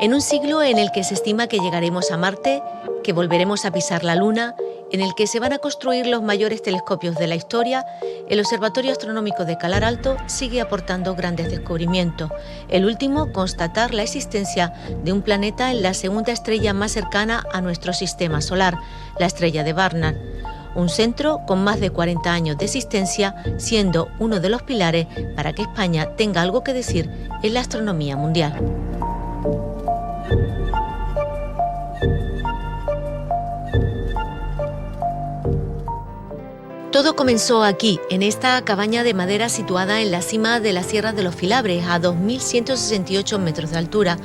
En un siglo en el que se estima que llegaremos a Marte, que volveremos a pisar la Luna, en el que se van a construir los mayores telescopios de la historia, el Observatorio Astronómico de Calar Alto sigue aportando grandes descubrimientos. El último, constatar la existencia de un planeta en la segunda estrella más cercana a nuestro sistema solar, la estrella de Barnard. Un centro con más de 40 años de existencia, siendo uno de los pilares para que España tenga algo que decir en la astronomía mundial. Todo comenzó aquí, en esta cabaña de madera situada en la cima de la Sierra de los Filabres, a 2.168 metros de altura.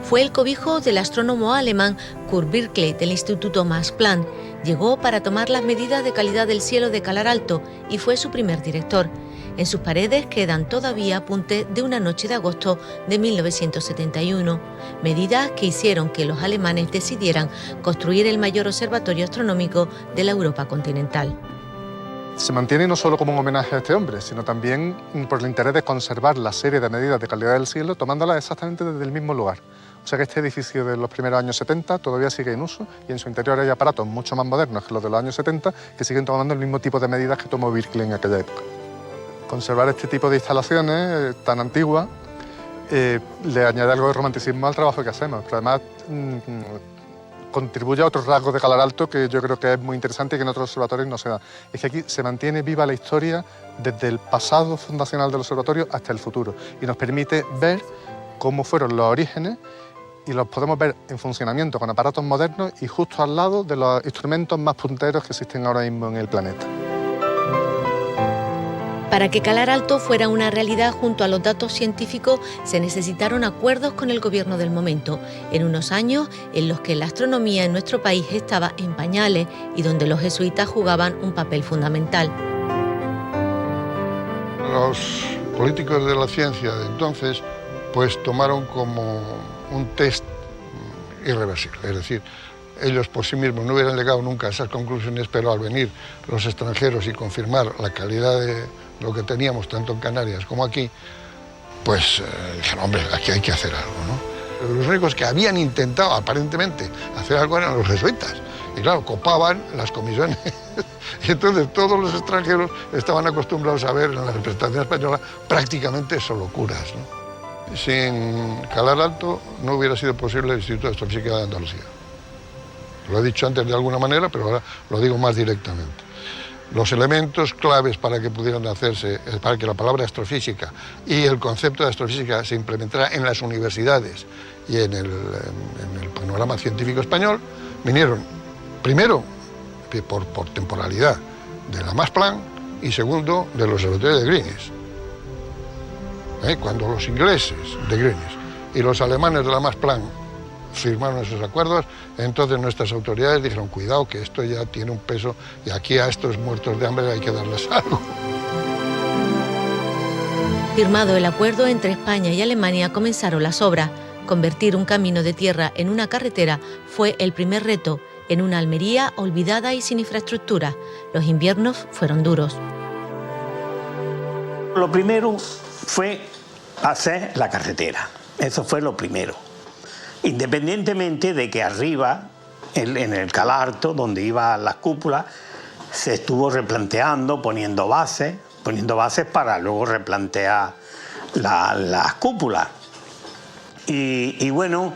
Fue el cobijo del astrónomo alemán Kurt Birkley del Instituto Max Planck. Llegó para tomar las medidas de calidad del cielo de Calar Alto y fue su primer director. En sus paredes quedan todavía apuntes de una noche de agosto de 1971, medidas que hicieron que los alemanes decidieran construir el mayor observatorio astronómico de la Europa continental. Se mantiene no solo como un homenaje a este hombre, sino también por el interés de conservar la serie de medidas de calidad del cielo, tomándolas exactamente desde el mismo lugar. O sea que este edificio de los primeros años 70 todavía sigue en uso y en su interior hay aparatos mucho más modernos que los de los años 70 que siguen tomando el mismo tipo de medidas que tomó Birkley en aquella época. Conservar este tipo de instalaciones tan antiguas le añade algo de romanticismo al trabajo que hacemos, pero además contribuye a otros rasgos de Calar Alto que yo creo que es muy interesante y que en otros observatorios no se da. Es que aquí se mantiene viva la historia desde el pasado fundacional del observatorio hasta el futuro y nos permite ver cómo fueron los orígenes y los podemos ver en funcionamiento con aparatos modernos y justo al lado de los instrumentos más punteros que existen ahora mismo en el planeta. Para que Calar Alto fuera una realidad junto a los datos científicos, se necesitaron acuerdos con el gobierno del momento, en unos años en los que la astronomía en nuestro país estaba en pañales y donde los jesuitas jugaban un papel fundamental. Los políticos de la ciencia de entonces pues tomaron como un test irreversible, es decir, ellos por sí mismos no hubieran llegado nunca a esas conclusiones, pero al venir los extranjeros y confirmar la calidad de lo que teníamos tanto en Canarias como aquí, pues dijeron, hombre, aquí hay que hacer algo, ¿no? Los únicos que habían intentado aparentemente hacer algo eran los jesuitas, y claro, copaban las comisiones, y entonces todos los extranjeros estaban acostumbrados a ver en la representación española prácticamente solo curas, ¿no? Sin Calar Alto no hubiera sido posible el Instituto de Astrofísica de Andalucía. Lo he dicho antes de alguna manera, pero ahora lo digo más directamente. Los elementos claves para que pudieran hacerse, para que la palabra astrofísica y el concepto de astrofísica se implementara en las universidades y en el panorama científico español, vinieron primero por temporalidad de la Max Planck y segundo del Observatorio de Greenwich. Cuando los ingleses de Greenwich y los alemanes de la Max Planck firmaron esos acuerdos, entonces nuestras autoridades dijeron, cuidado que esto ya tiene un peso y aquí a estos muertos de hambre hay que darles algo. Firmado el acuerdo entre España y Alemania, comenzaron las obras. Convertir un camino de tierra en una carretera fue el primer reto en una Almería olvidada y sin infraestructura. Los inviernos fueron duros. Lo primero fue hacer la carretera, eso fue lo primero. Independientemente de que arriba, en el Calar Alto, donde iban las cúpulas, se estuvo replanteando, poniendo bases para luego replantear las cúpulas. Y bueno,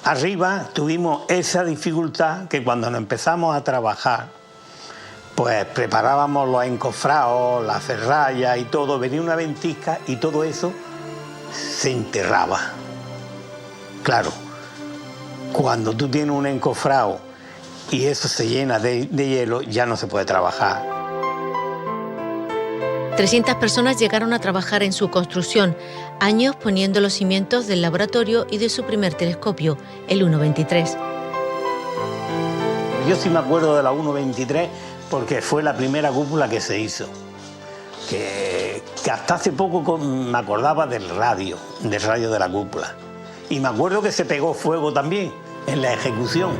arriba tuvimos esa dificultad que cuando nos empezamos a trabajar, pues preparábamos los encofrados, la ferralla y todo, venía una ventisca y todo eso se enterraba. Claro, cuando tú tienes un encofrado y eso se llena de hielo, ya no se puede trabajar. 300 personas llegaron a trabajar en su construcción, años poniendo los cimientos del laboratorio y de su primer telescopio, el 1.23. Yo sí me acuerdo de la 1.23 porque fue la primera cúpula que se hizo. Que hasta hace poco me acordaba del radio de la cúpula. Y me acuerdo que se pegó fuego también en la ejecución.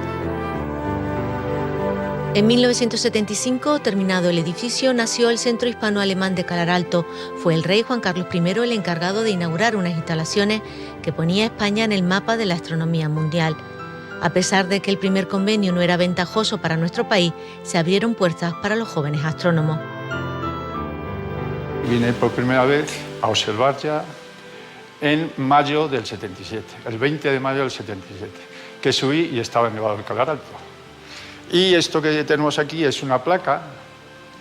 En 1975, terminado el edificio, nació el Centro Hispano-Alemán de Calar Alto. Fue el rey Juan Carlos I el encargado de inaugurar unas instalaciones que ponía a España en el mapa de la astronomía mundial. A pesar de que el primer convenio no era ventajoso para nuestro país, se abrieron puertas para los jóvenes astrónomos. Vine por primera vez a observar ya en mayo del 77, el 20 de mayo del 77, que subí y estaba nevado el Calar Alto. Y esto que tenemos aquí es una placa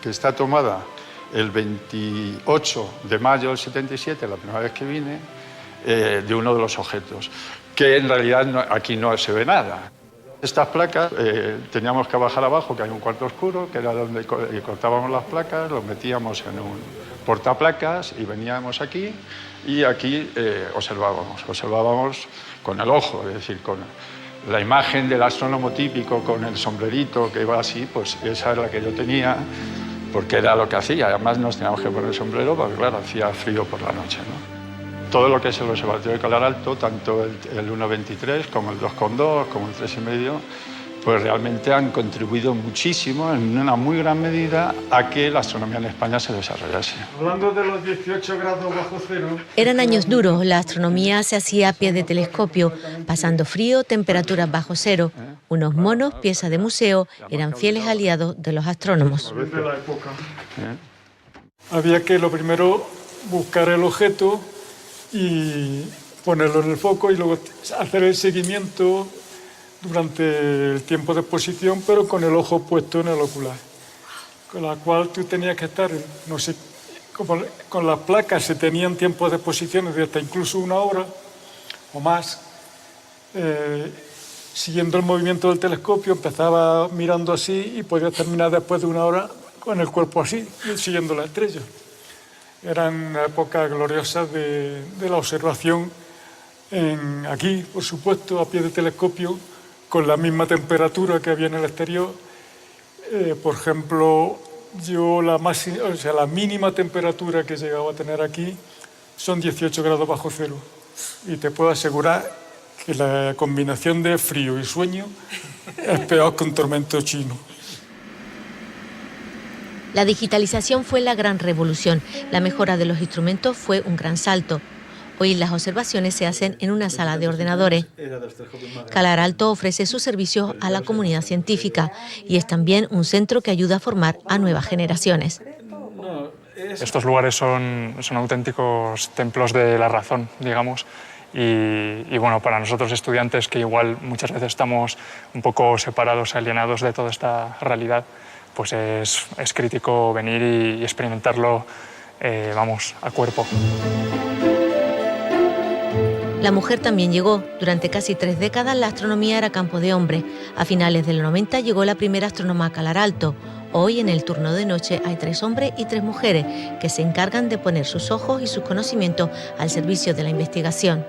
que está tomada el 28 de mayo del 77, la primera vez que vine, de uno de los objetos, que en realidad aquí no se ve nada. Estas placas teníamos que bajar abajo, que hay un cuarto oscuro, que era donde cortábamos las placas, los metíamos en un portaplacas y veníamos aquí y aquí observábamos con el ojo, es decir, con la imagen del astrónomo típico con el sombrerito que iba así, pues esa era la que yo tenía, porque era lo que hacía. Además nos teníamos que poner el sombrero porque, claro, hacía frío por la noche, ¿no? Todo lo que es el observatorio de Calar Alto, tanto el 1,23 como el 2,2, como el 3,5, pues realmente han contribuido muchísimo, en una muy gran medida, a que la astronomía en España se desarrollase. Hablando de los 18 grados bajo cero... Eran años duros, la astronomía se hacía a pie de telescopio, pasando frío, temperaturas bajo cero. Unos monos, piezas de museo, eran fieles aliados de los astrónomos. De la época. Había que, lo primero, buscar el objeto y ponerlo en el foco y luego hacer el seguimiento durante el tiempo de exposición, pero con el ojo puesto en el ocular, con la cual tú tenías que estar, no sé, como con las placas se tenían tiempos de exposición de hasta incluso 1 hora o más, siguiendo el movimiento del telescopio, empezaba mirando así y podía terminar después de 1 hora con el cuerpo así, siguiendo la estrella. Eran épocas gloriosas de la observación aquí, por supuesto, a pie de telescopio, con la misma temperatura que había en el exterior. Por ejemplo, yo la mínima temperatura que he llegado a tener aquí son 18 grados bajo cero. Y te puedo asegurar que la combinación de frío y sueño es peor que un tormento chino. La digitalización fue la gran revolución. La mejora de los instrumentos fue un gran salto. Hoy las observaciones se hacen en una sala de ordenadores. Calar Alto ofrece sus servicios a la comunidad científica y es también un centro que ayuda a formar a nuevas generaciones. Estos lugares son auténticos templos de la razón, digamos, y bueno, para nosotros estudiantes que igual muchas veces estamos un poco separados, alienados de toda esta realidad, pues es crítico venir y experimentarlo, a cuerpo. La mujer también llegó. Durante casi 3 décadas la astronomía era campo de hombres. A finales del 90 llegó la primera astrónoma a Calar Alto. Hoy, en el turno de noche, hay 3 hombres y 3 mujeres que se encargan de poner sus ojos y sus conocimientos al servicio de la investigación.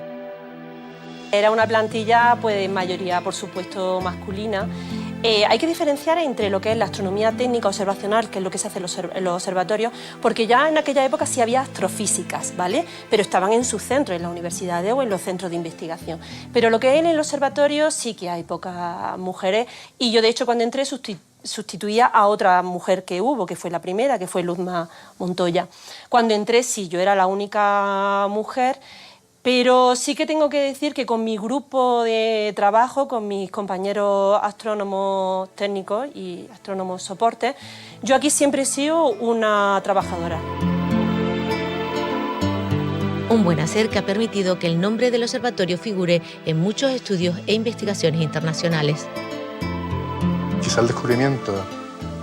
Era una plantilla, pues, en mayoría, por supuesto, masculina. Hay que diferenciar entre lo que es la astronomía técnica observacional, que es lo que se hace en los observatorios, porque ya en aquella época sí había astrofísicas, ¿vale? Pero estaban en sus centros, en las universidades o en los centros de investigación. Pero lo que es en el observatorio sí que hay pocas mujeres, y yo de hecho cuando entré sustituía a otra mujer que hubo, que fue la primera, que fue Luzma Montoya. Cuando entré sí, yo era la única mujer. Pero sí que tengo que decir que con mi grupo de trabajo, con mis compañeros astrónomos técnicos y astrónomos soporte, yo aquí siempre he sido una trabajadora. Un buen hacer que ha permitido que el nombre del observatorio figure en muchos estudios e investigaciones internacionales. Quizá el descubrimiento,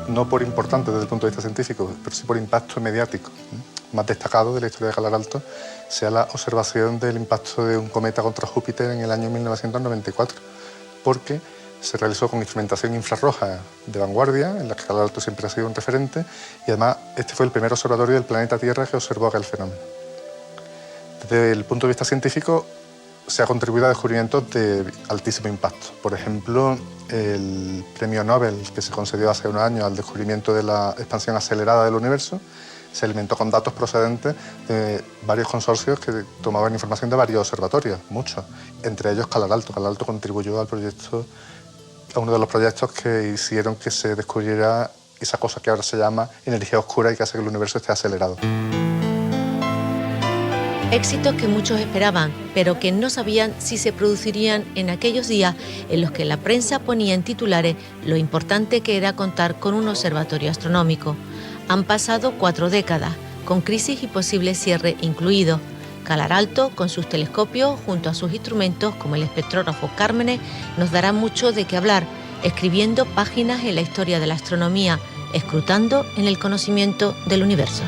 no por importante desde el punto de vista científico, pero sí por impacto mediático, más destacado de la historia de Calar Alto, sea la observación del impacto de un cometa contra Júpiter en el año 1994, porque se realizó con instrumentación infrarroja de vanguardia, en la que Calar Alto siempre ha sido un referente, y además este fue el primer observatorio del planeta Tierra que observó aquel fenómeno. Desde el punto de vista científico, se ha contribuido a descubrimientos de altísimo impacto. Por ejemplo, el premio Nobel que se concedió hace unos años al descubrimiento de la expansión acelerada del universo se alimentó con datos procedentes de varios consorcios que tomaban información de varios observatorios, muchos, entre ellos Calar Alto. Calar Alto contribuyó al proyecto uno de los proyectos que hicieron que se descubriera esa cosa que ahora se llama energía oscura y que hace que el universo esté acelerado. Éxitos que muchos esperaban, pero que no sabían si se producirían en aquellos días en los que la prensa ponía en titulares lo importante que era contar con un observatorio astronómico. Han pasado 4 décadas, con crisis y posible cierre incluido. Calar Alto, con sus telescopios, junto a sus instrumentos, como el espectrógrafo Cármenes, nos dará mucho de qué hablar, escribiendo páginas en la historia de la astronomía, escrutando en el conocimiento del universo.